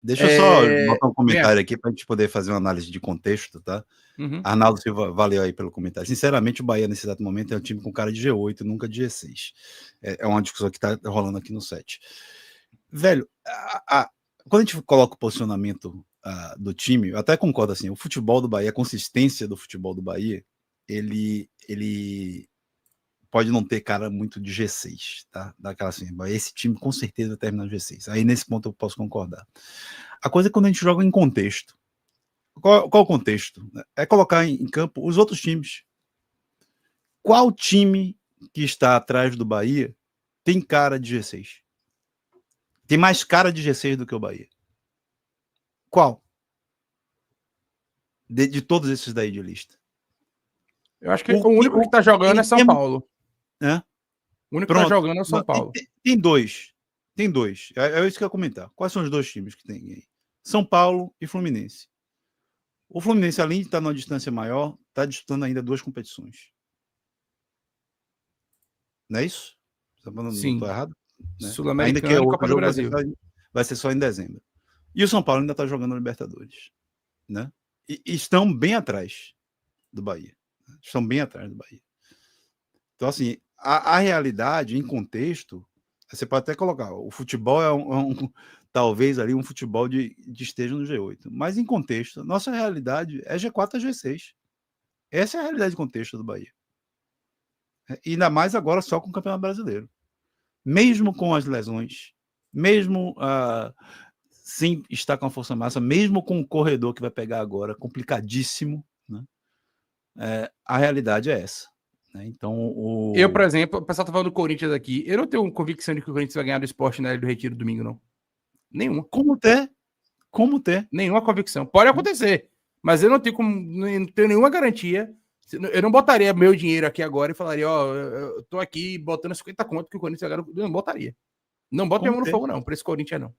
Deixa eu só botar um comentário aqui para a gente poder fazer uma análise de contexto, tá? Uhum. Arnaldo Silva, valeu aí pelo comentário. Sinceramente, o Bahia, nesse exato momento, é um time com cara de G8, nunca de G6. É uma discussão que está rolando aqui no set. Velho, quando a gente coloca o posicionamento do time, eu até concordo assim, o futebol do Bahia, a consistência do futebol do Bahia, ele pode não ter cara muito de G6, tá? Daquela assim, esse time com certeza vai terminar no G6. Aí nesse ponto eu posso concordar. A coisa é quando a gente joga em contexto. Qual o contexto? É colocar em campo os outros times. Qual time que está atrás do Bahia tem cara de G6? Tem mais cara de G6 do que o Bahia? Qual? De todos esses daí de lista. Eu acho que o único que está jogando é São Paulo. É? O único que está jogando é o São Paulo. Tem dois. Tem dois. É isso que eu ia comentar. Quais são os dois times que tem aí? São Paulo e Fluminense. O Fluminense, além de estar numa distância maior, está disputando ainda duas competições. Não é isso? Não estou errado? Né? Ainda que o Copa do Brasil vai ser só em dezembro. E o São Paulo ainda está jogando Libertadores. Né? E estão bem atrás do Bahia. Estão bem atrás do Bahia. Então, assim, a realidade, em contexto, você pode até colocar, o futebol talvez ali um futebol de esteja no G8, mas em contexto, nossa realidade é G4 a G6. Essa é a realidade de contexto do Bahia. E ainda mais agora só com o Campeonato Brasileiro. Mesmo com as lesões, mesmo sem estar com a força massa, mesmo com o corredor que vai pegar agora, complicadíssimo, né? A realidade é essa. Então, eu, por exemplo, o pessoal tá falando do Corinthians aqui, eu não tenho convicção de que o Corinthians vai ganhar do Sport na Ilha do Retiro domingo, não. Nenhuma. Como ter? Nenhuma convicção. Pode acontecer, mas eu não tenho nenhuma garantia. Eu não botaria meu dinheiro aqui agora e falaria, eu tô aqui botando 50 conto que o Corinthians vai ganhar. Eu não botaria. Não bota minha mão no fogo, não, pra esse Corinthians, não.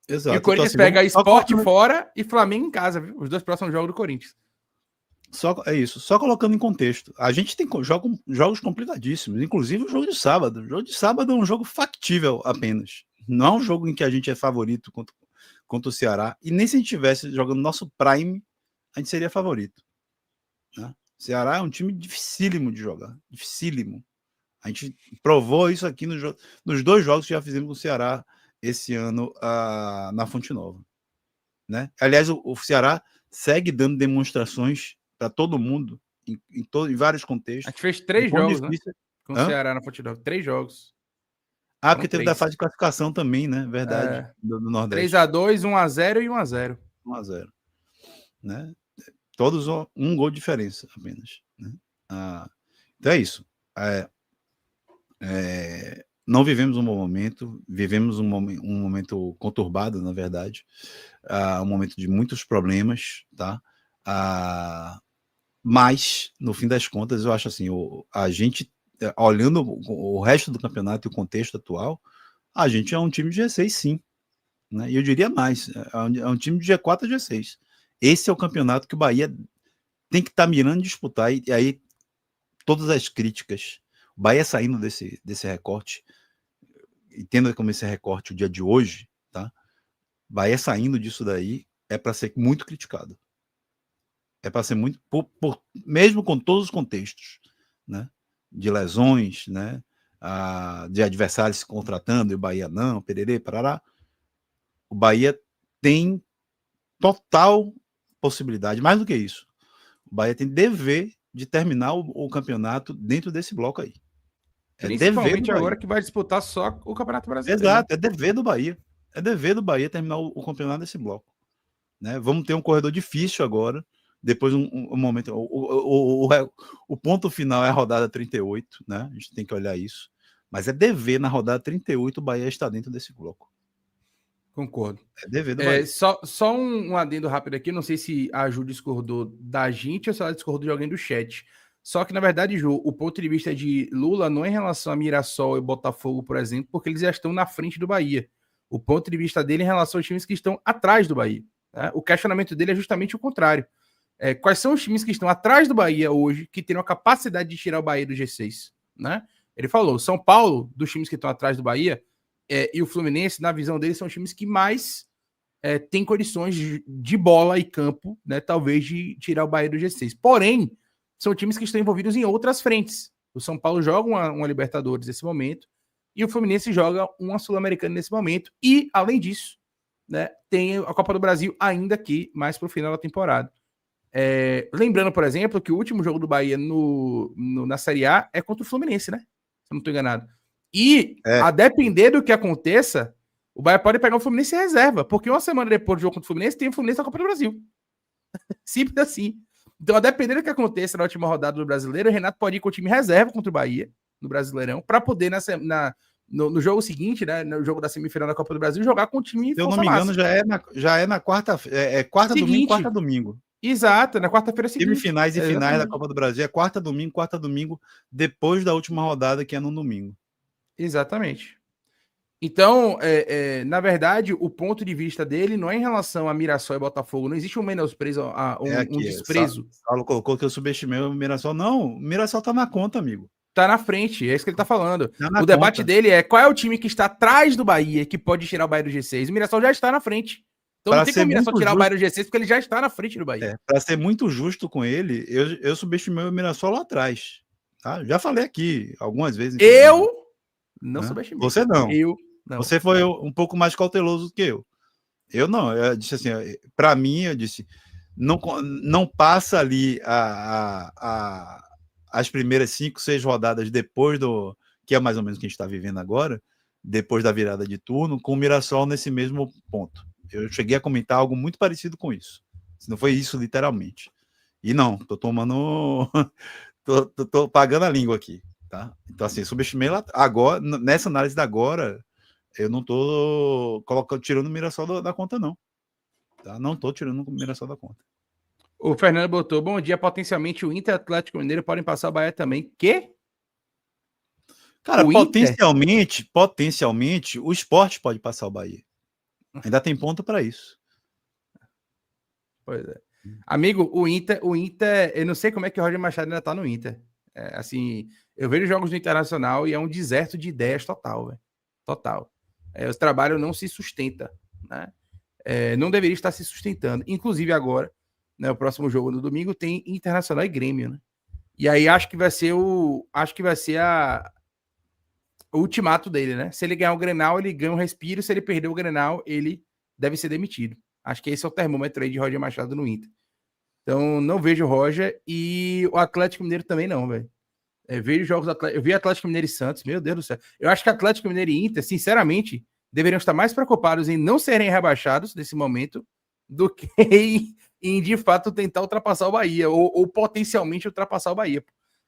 Exato. E o Corinthians então, assim, pega Sport fora e Flamengo em casa, viu? Os dois próximos jogos do Corinthians. É isso, só colocando em contexto. A gente tem jogos complicadíssimos, inclusive o jogo de sábado. O jogo de sábado é um jogo factível apenas. Não é um jogo em que a gente é favorito contra o Ceará. E nem se a gente estivesse jogando nosso prime, a gente seria favorito. Né? O Ceará é um time dificílimo de jogar. Dificílimo. A gente provou isso aqui nos dois jogos que já fizemos com o Ceará esse ano na Fonte Nova. Né? Aliás, o Ceará segue dando demonstrações para todo mundo, em vários contextos. A gente fez 3 jogos, né? Com o Ceará na Fonte Nova. 3 jogos. Porque teve da fase de classificação também, né? Verdade. Do Nordeste. 3-2, 1-0 e 1-0. 1-0. Né? Todos um gol de diferença apenas. Né? Então é isso. Não vivemos um bom momento, vivemos um momento conturbado, na verdade. Um momento de muitos problemas, tá? Mas, no fim das contas, eu acho assim, a gente, olhando o resto do campeonato e o contexto atual, a gente é um time de G6, sim. Né? E eu diria mais, é um time de G4 a G6. Esse é o campeonato que o Bahia tem que estar mirando disputar, e aí todas as críticas, o Bahia saindo desse recorte, e tendo como esse recorte o dia de hoje, tá? Bahia saindo disso daí é para ser muito criticado. É para ser muito, mesmo com todos os contextos, né? De lesões, né? De adversários se contratando e o Bahia não, pererê, parará. O Bahia tem total possibilidade, mais do que isso. O Bahia tem dever de terminar o campeonato dentro desse bloco aí. Principalmente agora que vai disputar só o Campeonato Brasileiro. Exato, né? É dever do Bahia. É dever do Bahia terminar o campeonato desse bloco. Né? Vamos ter um corredor difícil agora. Depois um momento. O ponto final é a rodada 38, né? A gente tem que olhar isso. Mas é dever na rodada 38 o Bahia estar dentro desse bloco. Concordo. É dever do Bahia. Só um adendo rápido aqui. Não sei se a Ju discordou da gente ou se ela discordou de alguém do chat. Só que, na verdade, Ju, o ponto de vista de Lula não é em relação a Mirassol e Botafogo, por exemplo, porque eles já estão na frente do Bahia. O ponto de vista dele é em relação aos times que estão atrás do Bahia. Né? O questionamento dele é justamente o contrário. Quais são os times que estão atrás do Bahia hoje, que teriam a capacidade de tirar o Bahia do G6? Né? Ele falou, São Paulo, dos times que estão atrás do Bahia, e o Fluminense, na visão deles, são times que mais têm condições de bola e campo, né, talvez de tirar o Bahia do G6. Porém, são times que estão envolvidos em outras frentes. O São Paulo joga uma Libertadores nesse momento e o Fluminense joga uma Sul-Americana nesse momento. E, além disso, né, tem a Copa do Brasil ainda aqui, mais para o final da temporada. Lembrando, por exemplo, que o último jogo do Bahia na Série A é contra o Fluminense, né? Se eu não estou enganado. E, a depender do que aconteça, o Bahia pode pegar o Fluminense em reserva, porque uma semana depois do jogo contra o Fluminense, tem o Fluminense na Copa do Brasil. Simples assim. Então, a depender do que aconteça na última rodada do Brasileiro, o Renato pode ir com o time reserva contra o Bahia, no Brasileirão, para poder, no jogo seguinte, né, no jogo da semifinal da Copa do Brasil, jogar com o time. Se eu não me engano, já é na quarta, quarta domingo, quarta domingo. Exato, na quarta-feira seguinte. Semifinais e finais da Copa do Brasil é quarta domingo, depois da última rodada, que é no domingo. Exatamente. Então, na verdade, o ponto de vista dele não é em relação a Mirassol e Botafogo. Não existe um menosprezo, um desprezo. Saulo colocou que eu subestimei o Mirassol. Não, o Mirassol tá na conta, amigo. Tá na frente, é isso que ele tá falando. O debate dele é qual é o time que está atrás do Bahia, que pode tirar o Bahia do G6. O Mirassol já está na frente. Então não tem como o Mirassol tirar o Bahia do G6, porque ele já está na frente do Bahia. Para ser muito justo com ele, eu subestimei o Mirassol lá atrás. Tá? Já falei aqui algumas vezes. Eu não subestimei. Você não. Não. Você foi um pouco mais cauteloso do que eu. Eu não. Eu disse assim, para mim, eu disse, não passa ali as primeiras 5, 6 rodadas depois do... que é mais ou menos o que a gente está vivendo agora, depois da virada de turno, com o Mirassol nesse mesmo ponto. Eu cheguei a comentar algo muito parecido com isso. Se não foi isso, literalmente. E não, tô tomando... tô pagando a língua aqui. Tá? Então, assim, subestimei lá... Agora, nessa análise da agora, eu não tô tirando o Mirassol da conta, não. Tá? Não tô tirando o Mirassol da conta. O Fernando botou, bom dia, potencialmente o Inter e o Atlético Mineiro podem passar o Bahia também. Quê? Cara, potencialmente, o Sport pode passar o Bahia. Ainda tem ponto para isso. Pois é. Amigo, o Inter, eu não sei como é que o Roger Machado ainda tá no Inter. Assim, eu vejo jogos do Internacional e é um deserto de ideias total, velho. Total. O trabalho não se sustenta, né? Não deveria estar se sustentando. Inclusive agora, né, o próximo jogo no domingo tem Internacional e Grêmio, né? E aí acho que vai ser o ultimato dele, né? Se ele ganhar o Grenal, ele ganha um respiro. Se ele perder o Grenal, ele deve ser demitido. Acho que esse é o termômetro aí de Roger Machado no Inter. Então, não vejo o Roger e o Atlético Mineiro também não, velho. Vejo jogos do Atlético. Eu vi Atlético Mineiro e Santos, meu Deus do céu. Eu acho que Atlético Mineiro e Inter, sinceramente, deveriam estar mais preocupados em não serem rebaixados nesse momento do que em de fato tentar ultrapassar o Bahia ou potencialmente ultrapassar o Bahia.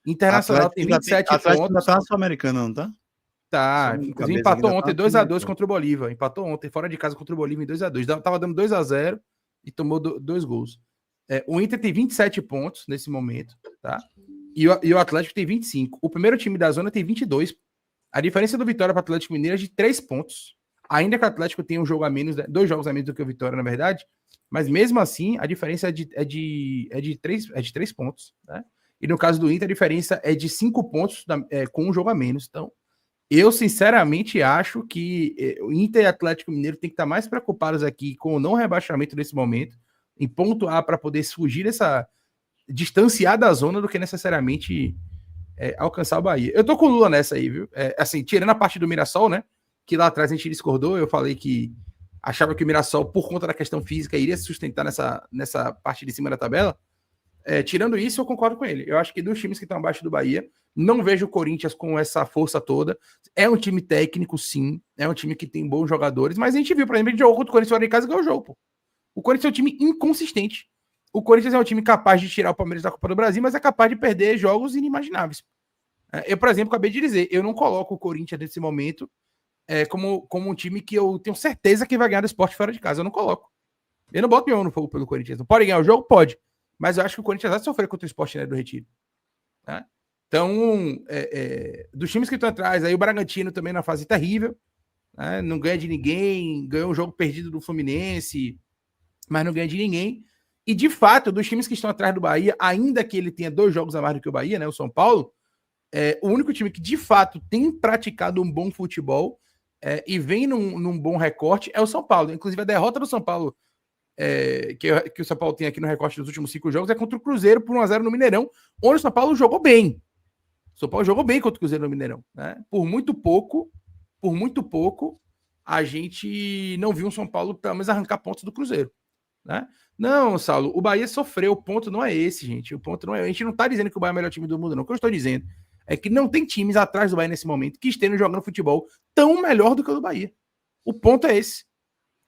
Internacional tem 27 pontos. Atlético tá na Sul-Americana, não tá? Tá, inclusive empatou ontem 2-2 contra o Bolívar. Empatou ontem fora de casa contra o Bolívar em 2-2. Tava dando 2-0 e tomou 2 gols. O Inter tem 27 pontos nesse momento, tá? E o Atlético tem 25. O primeiro time da zona tem 22. A diferença do Vitória para o Atlético Mineiro é de 3 pontos. Ainda que o Atlético tenha um jogo a menos, 2 jogos a menos do que o Vitória, na verdade, mas mesmo assim, a diferença é de 3 pontos, né? E no caso do Inter, a diferença é de 5 pontos com um jogo a menos. Então, eu sinceramente acho que o Inter e o Atlético Mineiro tem que estar mais preocupados aqui com o não rebaixamento nesse momento, em ponto A, para poder fugir distanciar da zona do que necessariamente alcançar o Bahia. Eu tô com o Lula nessa aí, viu? Assim, tirando a parte do Mirassol, né? Que lá atrás a gente discordou, eu falei que achava que o Mirassol, por conta da questão física, iria se sustentar nessa parte de cima da tabela. Tirando isso, eu concordo com ele. Eu acho que dos times que estão abaixo do Bahia, não vejo o Corinthians com essa força toda. É um time técnico, sim. É um time que tem bons jogadores. Mas a gente viu, por exemplo, a gente jogou contra o Corinthians fora de casa e ganhou o jogo, pô. O Corinthians é um time inconsistente. O Corinthians é um time capaz de tirar o Palmeiras da Copa do Brasil, mas é capaz de perder jogos inimagináveis. Eu, por exemplo, acabei de dizer, eu não coloco o Corinthians nesse momento como um time que eu tenho certeza que vai ganhar do Sport fora de casa. Eu não coloco. Eu não boto meu no fogo pelo Corinthians. Não pode ganhar o jogo? Pode. Mas eu acho que o Corinthians vai sofrer contra o Sport, né, do Retiro. Tá? Então, dos times que estão atrás, aí o Bragantino também na fase terrível, né? Não ganha de ninguém, ganhou um jogo perdido do Fluminense, mas não ganha de ninguém. E, de fato, dos times que estão atrás do Bahia, ainda que ele tenha 2 jogos a mais do que o Bahia, né, o São Paulo, o único time que, de fato, tem praticado um bom futebol e vem num bom recorte, é o São Paulo. Inclusive, a derrota do São Paulo, que o São Paulo tem aqui no recorte dos últimos 5 jogos, é contra o Cruzeiro por 1-0 no Mineirão, onde o São Paulo jogou bem. O São Paulo jogou bem contra o Cruzeiro no Mineirão. Né? Por muito pouco, a gente não viu o São Paulo, pelo menos, arrancar pontos do Cruzeiro. Né? Não, Saulo, o Bahia sofreu. O ponto não é esse, gente. O ponto não é. A gente não tá dizendo que o Bahia é o melhor time do mundo, não. O que eu estou dizendo é que não tem times atrás do Bahia nesse momento que estejam jogando futebol tão melhor do que o do Bahia. O ponto é esse.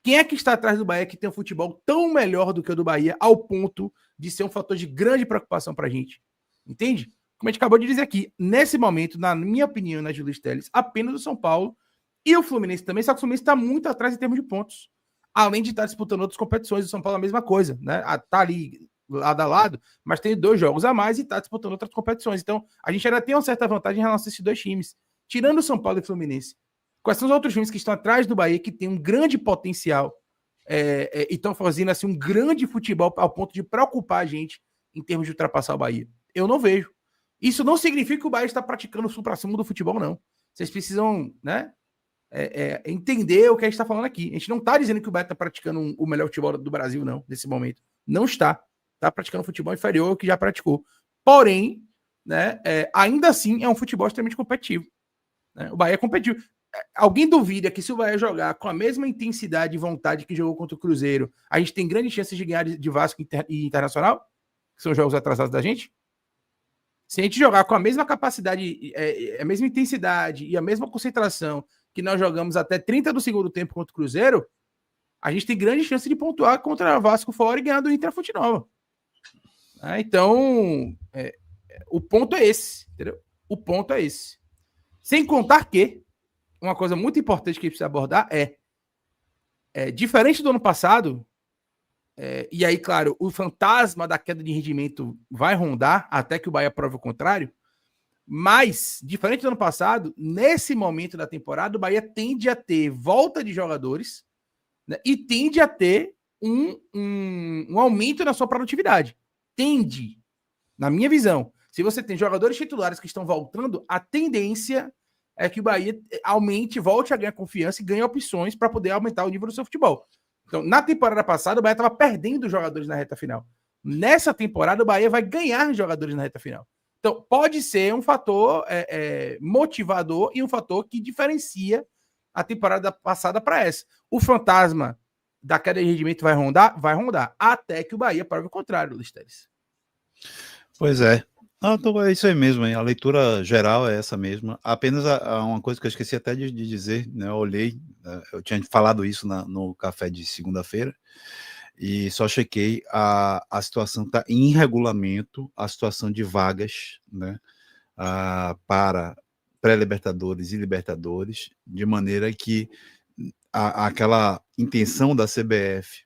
Quem é que está atrás do Bahia que tem um futebol tão melhor do que o do Bahia, ao ponto de ser um fator de grande preocupação pra gente? Entende? Como a gente acabou de dizer aqui, nesse momento, na minha opinião, na Julius Teles, apenas o São Paulo e o Fluminense também, só que o Fluminense está muito atrás em termos de pontos. Além de estar disputando outras competições, o São Paulo é a mesma coisa, né? Tá ali lado a lado, mas tem 2 jogos a mais e está disputando outras competições. Então, a gente ainda tem uma certa vantagem em relação a esses 2 times. Tirando o São Paulo e o Fluminense, quais são os outros times que estão atrás do Bahia, que tem um grande potencial e estão fazendo assim, um grande futebol ao ponto de preocupar a gente em termos de ultrapassar o Bahia? Eu não vejo. Isso não significa que o Bahia está praticando o supra-sumo do futebol, não. Vocês precisam, né, entender o que a gente está falando aqui. A gente não está dizendo que o Bahia está praticando o melhor futebol do Brasil, não, nesse momento. Não está. Está praticando futebol inferior ao que já praticou. Porém, né, ainda assim é um futebol extremamente competitivo. Né? O Bahia é competitivo. Alguém duvida que se o Bahia jogar com a mesma intensidade e vontade que jogou contra o Cruzeiro, a gente tem grandes chances de ganhar de Vasco e Internacional? Que são jogos atrasados da gente? Se a gente jogar com a mesma capacidade, a mesma intensidade e a mesma concentração que nós jogamos até 30 do segundo tempo contra o Cruzeiro, a gente tem grande chance de pontuar contra o Vasco fora e ganhar do Inter Fonte Nova. Então, o ponto é esse, entendeu? O ponto é esse. Sem contar que, uma coisa muito importante que a gente precisa abordar diferente do ano passado, e aí, claro, o fantasma da queda de rendimento vai rondar até que o Bahia prove o contrário, mas, diferente do ano passado, nesse momento da temporada, o Bahia tende a ter volta de jogadores, né, e tende a ter um aumento na sua produtividade. Tende, na minha visão. Se você tem jogadores titulares que estão voltando, a tendência é que o Bahia aumente, volte a ganhar confiança e ganhe opções para poder aumentar o nível do seu futebol. Então, na temporada passada, o Bahia estava perdendo jogadores na reta final. Nessa temporada, o Bahia vai ganhar jogadores na reta final. Então, pode ser um fator motivador e um fator que diferencia a temporada passada para essa. O fantasma da queda de rendimento vai rondar, até que o Bahia prove o contrário, Luiz Teles. Pois é. Então é isso aí mesmo, hein? A leitura geral é essa mesma. Apenas uma coisa que eu esqueci até de dizer, né? Eu olhei, eu tinha falado isso no café de segunda-feira, e só chequei, a situação está em regulamento, a situação de vagas, né? Para pré-libertadores e libertadores, de maneira que aquela intenção da CBF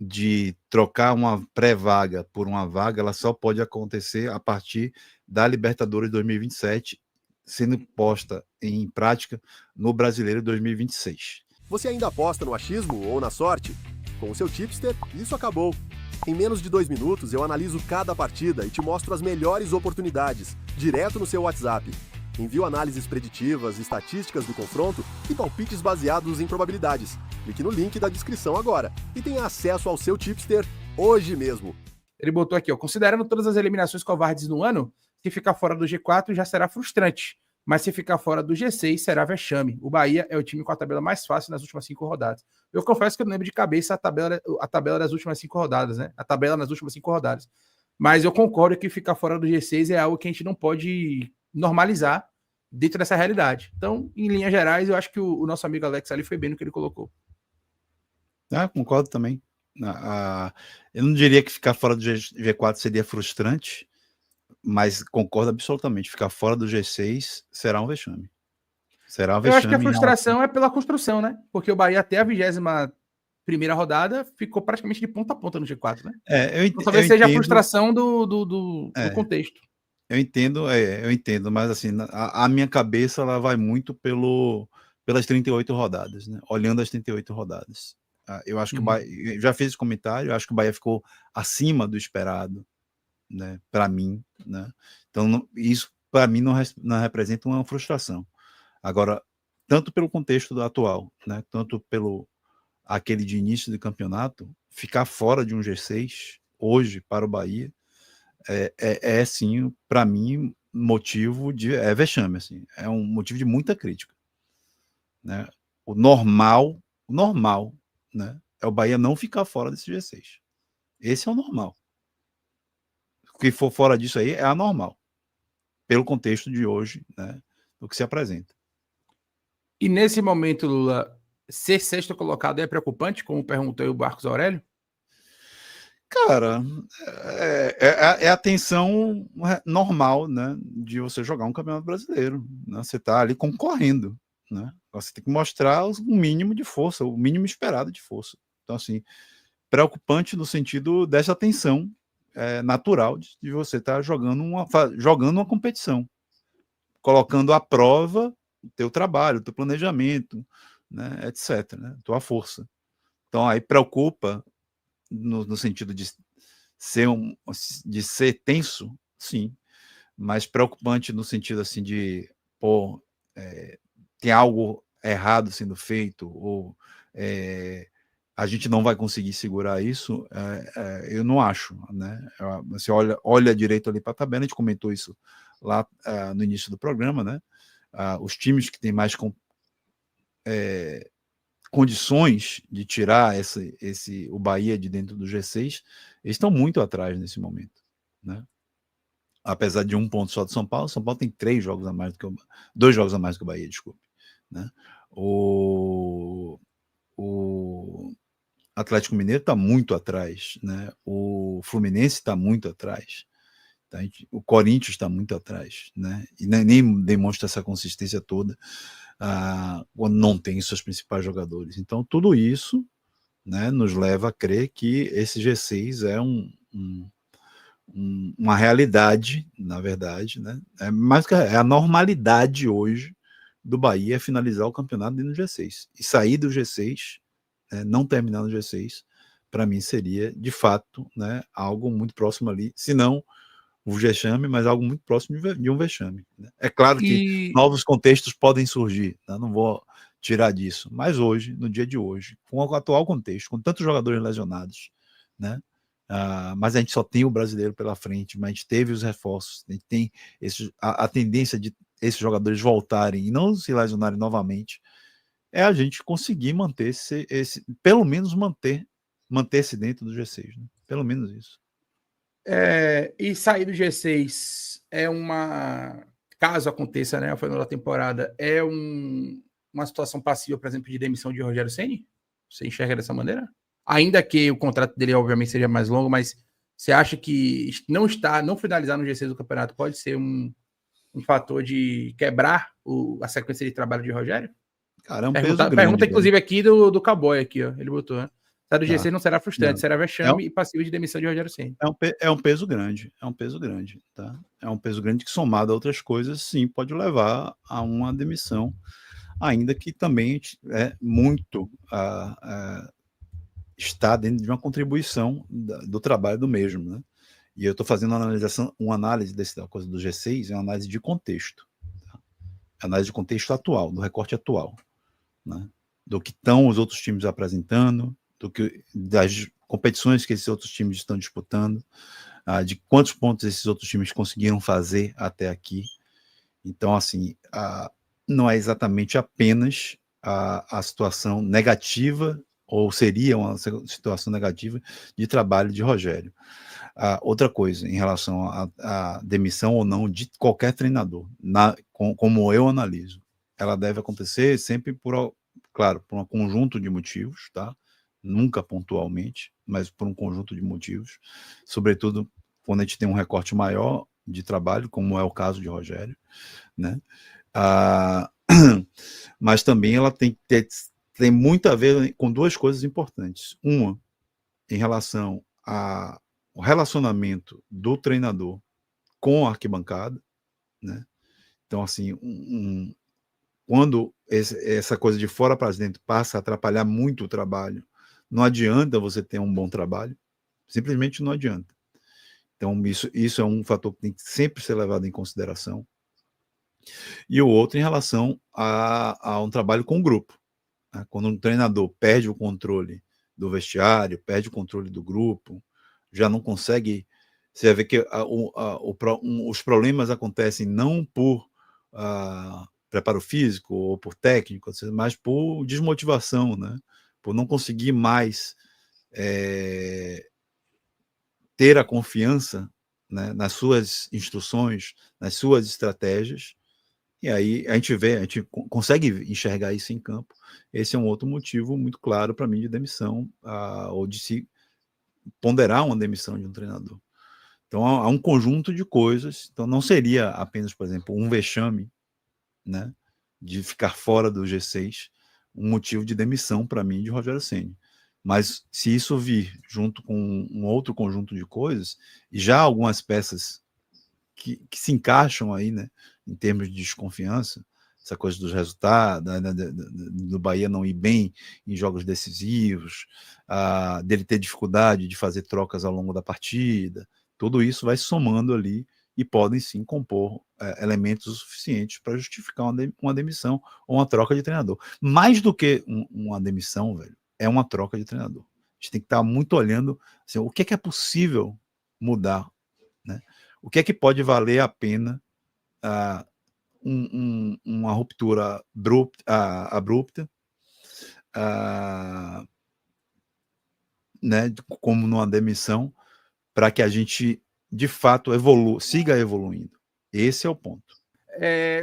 de trocar uma pré-vaga por uma vaga, ela só pode acontecer a partir da Libertadores 2027, sendo posta em prática no Brasileiro 2026. Você ainda aposta no achismo ou na sorte? Com o seu tipster, isso acabou. Em menos de 2 minutos, eu analiso cada partida e te mostro as melhores oportunidades, direto no seu WhatsApp. Envio análises preditivas, estatísticas do confronto e palpites baseados em probabilidades. Clique no link da descrição agora e tenha acesso ao seu tipster hoje mesmo. Ele botou aqui, considerando todas as eliminações covardes no ano, se ficar fora do G4 já será frustrante, mas se ficar fora do G6 será vexame. O Bahia é o time com a tabela mais fácil nas últimas 5 rodadas. Eu confesso que eu não lembro de cabeça a tabela das últimas 5 rodadas, né? A tabela nas últimas 5 rodadas. Mas eu concordo que ficar fora do G6 é algo que a gente não pode normalizar dentro dessa realidade. Então, em linhas gerais, eu acho que o nosso amigo Alex ali foi bem no que ele colocou. Concordo também. Eu não diria que ficar fora do G4 seria frustrante, mas concordo absolutamente. Ficar fora do G6 será um vexame. Eu acho que a frustração é pela construção, né? Porque o Bahia até a 21ª rodada ficou praticamente de ponta a ponta no G4, né? Então, talvez seja a frustração do contexto. Eu entendo, mas assim, a minha cabeça ela vai muito pelas 38 rodadas, né? Olhando as 38 rodadas. Eu acho que o Bahia, já fiz esse comentário, eu acho que o Bahia ficou acima do esperado, né? Para mim, né? Então isso para mim não representa uma frustração. Agora, tanto pelo contexto atual, né, tanto pelo aquele de início de campeonato, ficar fora de um G6 hoje para o Bahia sim, para mim, motivo de vexame, assim, é um motivo de muita crítica, né? O normal, né, é o Bahia não ficar fora desse G6. Esse é o normal. O que for fora disso aí é anormal, pelo contexto de hoje, né, do que se apresenta. E nesse momento, Lula, ser sexto colocado é preocupante, como perguntou o Marcos Aurélio? Cara, é a tensão normal, né, de você jogar um campeonato brasileiro, né? Você está ali concorrendo, né? Você tem que mostrar o mínimo de força, o mínimo esperado de força. Então, assim, preocupante no sentido dessa tensão natural de você estar jogando uma competição, colocando à prova o teu trabalho, o teu planejamento, né, etc., né, tua força. Então, aí preocupa no sentido de ser tenso, sim, mas preocupante no sentido assim de tem algo errado sendo feito, ou a gente não vai conseguir segurar isso, eu não acho, né? Você olha direito ali para a tabela, a gente comentou isso lá no início do programa, né? Os times que têm mais condições de tirar o Bahia de dentro do G6, eles estão muito atrás nesse momento, né? Apesar de 1 ponto só de São Paulo tem 2 jogos a mais que o Bahia, desculpe, né? O Atlético Mineiro está muito atrás, né? O Fluminense está muito atrás, tá? O Corinthians está muito atrás, né? E nem demonstra essa consistência toda quando não tem seus principais jogadores. Então, tudo isso, né, nos leva a crer que esse G6 é uma realidade, na verdade, né? Mais que a normalidade hoje do Bahia finalizar o campeonato dentro do G6. E sair do G6, não terminar no G6, para mim seria, de fato, né, algo muito próximo ali, se não o vexame, mas algo muito próximo de um vexame, né? É claro que novos contextos podem surgir, né? Não vou tirar disso, mas hoje, no dia de hoje, com o atual contexto, com tantos jogadores lesionados, né? Mas a gente só tem o brasileiro pela frente, mas a gente teve os reforços, a gente tem a tendência de esses jogadores voltarem e não se lesionarem novamente, é a gente conseguir manter pelo menos manter-se dentro do G6, né? Pelo menos isso. E sair do G6 caso aconteça, né, ao final da temporada, uma situação passiva, por exemplo, de demissão de Rogério Ceni? Você enxerga dessa maneira? Ainda que o contrato dele, obviamente, seja mais longo, mas você acha que não finalizar no G6 do campeonato pode ser um fator de quebrar a sequência de trabalho de Rogério? Cara, é um peso grande. Pergunta, inclusive, aqui do Cowboy, aqui, ó. Ele botou, né? Sair do G6 não será frustrante, será vexame e passivo de demissão de Rogério Ceni. É um peso grande, tá? É um peso grande que, somado a outras coisas, sim, pode levar a uma demissão, ainda que também muito está dentro de uma contribuição do trabalho do mesmo, né? E eu estou fazendo uma análise da coisa do G6, é uma análise de contexto, tá? Análise de contexto atual, do recorte atual, né? Do que estão os outros times apresentando, das competições que esses outros times estão disputando, de quantos pontos esses outros times conseguiram fazer até aqui. Então, assim, não é exatamente apenas a situação negativa, ou seria uma situação negativa de trabalho de Rogério. Outra coisa, em relação à demissão ou não de qualquer treinador, como eu analiso, ela deve acontecer sempre por um conjunto de motivos, tá? Nunca pontualmente, mas por um conjunto de motivos, sobretudo quando a gente tem um recorte maior de trabalho, como é o caso de Rogério, né? Mas também ela tem muito a ver com 2 coisas importantes. Uma, em relação ao relacionamento do treinador com a arquibancada, né? Então, assim, quando essa coisa de fora para dentro passa a atrapalhar muito o trabalho, não adianta você ter um bom trabalho, simplesmente não adianta. Então, isso é um fator que tem que sempre ser levado em consideração. e o outro em relação a um trabalho com o grupo. Né? Quando um treinador perde o controle do vestiário, perde o controle do grupo, já não consegue. Você vai ver que os problemas acontecem não por preparo físico ou por técnico, mas por desmotivação, né? Por não conseguir mais ter a confiança, né, nas suas instruções, nas suas estratégias. E aí a gente consegue enxergar isso em campo. Esse é um outro motivo muito claro para mim de demissão, ou de se ponderar uma demissão de um treinador. Então há um conjunto de coisas. Então não seria apenas, por exemplo, um vexame, né, de ficar fora do G6, um motivo de demissão para mim de Rogério Ceni. Mas se isso vir junto com um outro conjunto de coisas, e já algumas peças que se encaixam aí, né, em termos de desconfiança, essa coisa dos resultados, do Bahia não ir bem em jogos decisivos, dele ter dificuldade de fazer trocas ao longo da partida, tudo isso vai somando ali e podem sim compor elementos suficientes para justificar uma demissão ou uma troca de treinador. Mais do que uma demissão, velho, é uma troca de treinador. A gente tem que estar muito olhando assim, o que é possível mudar, né? O que é que pode valer a pena uma ruptura abrupta, né, como numa demissão, para que a gente, de fato, siga evoluindo. Esse é o ponto.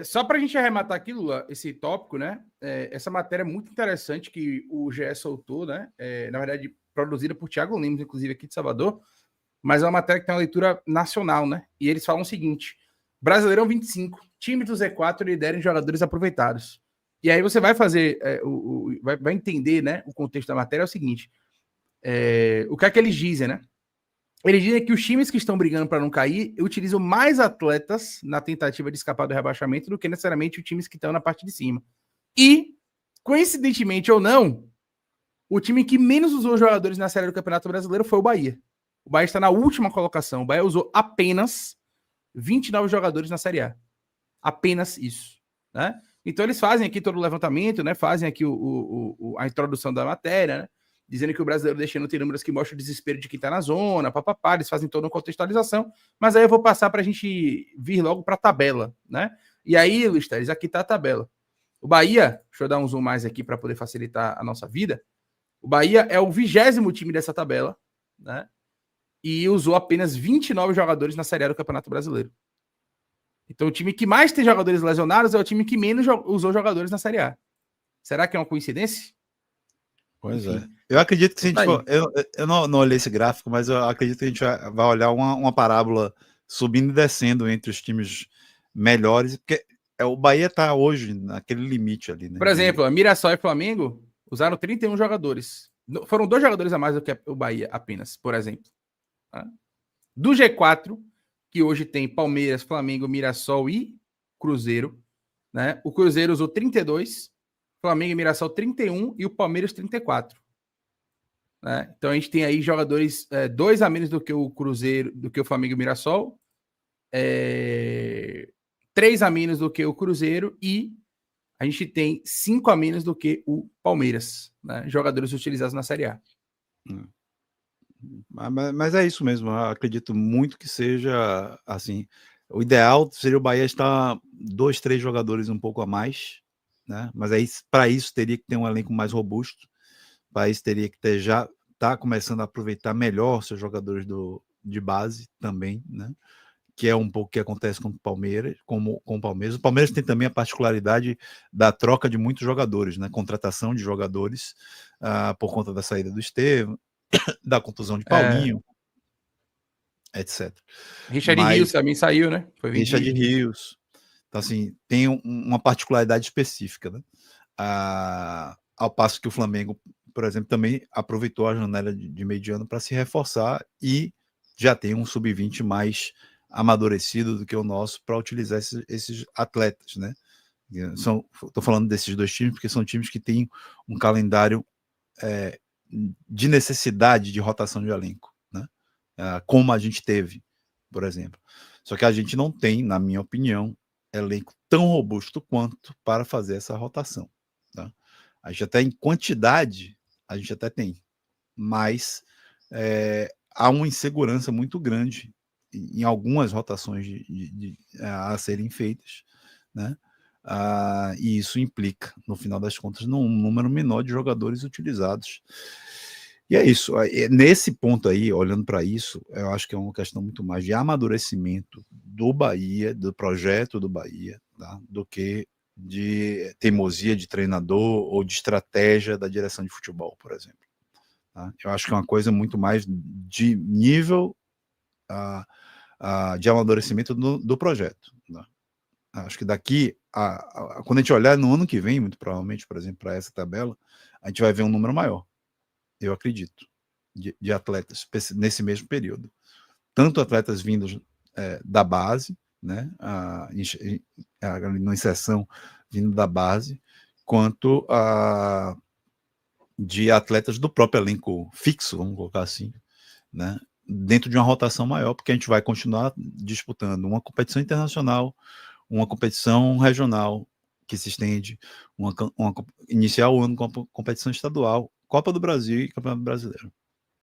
Só para a gente arrematar aqui, Lula, esse tópico, né? Essa matéria é muito interessante que o GE soltou, né? Na verdade, produzida por Thiago Lemos, inclusive aqui de Salvador, mas é uma matéria que tem uma leitura nacional, né? E eles falam o seguinte: Brasileirão 25, time do Z4 lidera em jogadores aproveitados. E aí você vai fazer, vai entender, né? O contexto da matéria é o seguinte: o que é que eles dizem, né? Eles dizem que os times que estão brigando para não cair utilizam mais atletas na tentativa de escapar do rebaixamento do que necessariamente os times que estão na parte de cima. E, coincidentemente ou não, o time que menos usou jogadores na Série do Campeonato Brasileiro foi o Bahia. O Bahia está na última colocação. O Bahia usou apenas 29 jogadores na Série A. Apenas isso. Né? Então eles fazem aqui todo o levantamento, né? Fazem aqui a introdução da matéria, né? Dizendo que o brasileiro deixando tem números que mostram o desespero de quem está na zona, papapá, eles fazem toda uma contextualização, mas aí eu vou passar para a gente vir logo para a tabela, né? E aí, Luiz Teres, aqui está a tabela. O Bahia, deixa eu dar um zoom mais aqui para poder facilitar a nossa vida, o Bahia é o 20º time dessa tabela, né? E usou apenas 29 jogadores na Série A do Campeonato Brasileiro. Então o time que mais tem jogadores lesionados é o time que menos usou jogadores na Série A. Será que é uma coincidência? Pois é. Eu acredito que se a gente for, eu não olhei esse gráfico, mas eu acredito que a gente vai olhar uma parábola subindo e descendo entre os times melhores, porque o Bahia está hoje naquele limite ali, né? Por exemplo, Mirassol e Flamengo usaram 31 jogadores. Foram 2 jogadores a mais do que o Bahia apenas, por exemplo. Do G4, que hoje tem Palmeiras, Flamengo, Mirassol e Cruzeiro, né? O Cruzeiro usou 32, Flamengo e Mirassol 31 e o Palmeiras 34. Né? Então a gente tem aí jogadores 2 a menos do que o Cruzeiro, do que o Flamengo e o Mirassol, 3 a menos do que o Cruzeiro e a gente tem 5 a menos do que o Palmeiras, né? Jogadores utilizados na Série A. Mas é isso mesmo, eu acredito muito que seja assim. O ideal seria o Bahia estar 2, 3 jogadores um pouco a mais, né? Mas aí para isso teria que ter um elenco mais robusto. O país teria que ter já começando a aproveitar melhor seus jogadores de base também, né? Que é um pouco o que acontece com o Palmeiras, com o Palmeiras. O Palmeiras tem também a particularidade da troca de muitos jogadores, né? Contratação de jogadores por conta da saída do Estevam, da contusão de Paulinho, etc. Richard Rios também saiu, né? Foi Richard Rios. Então, assim, tem uma particularidade específica, né? Ao passo que o Flamengo, por exemplo, também aproveitou a janela de meio de ano para se reforçar e já tem um sub-20 mais amadurecido do que o nosso para utilizar esses atletas, né? Estou falando desses 2 times porque são times que têm um calendário de necessidade de rotação de elenco, né? Como a gente teve, por exemplo. Só que a gente não tem, na minha opinião, elenco tão robusto quanto para fazer essa rotação. Tá? A gente até em quantidade, a gente até tem, mas há uma insegurança muito grande em algumas rotações a serem feitas, né? E isso implica, no final das contas, num número menor de jogadores utilizados. E é isso. Nesse ponto aí, olhando para isso, eu acho que é uma questão muito mais de amadurecimento do Bahia, do projeto do Bahia, tá? Do que de teimosia de treinador ou de estratégia da direção de futebol, por exemplo. Tá? Eu acho que é uma coisa muito mais de nível de amadurecimento do projeto. Tá? Acho que daqui, quando a gente olhar no ano que vem, muito provavelmente, por exemplo, para essa tabela, a gente vai ver um número maior, eu acredito, de atletas nesse mesmo período. Tanto atletas vindos da base, né, na inserção vindo da base, quanto de atletas do próprio elenco fixo, vamos colocar assim, né, dentro de uma rotação maior, porque a gente vai continuar disputando uma competição internacional, uma competição regional que se estende, iniciar o ano com a competição estadual, Copa do Brasil e Campeonato Brasileiro.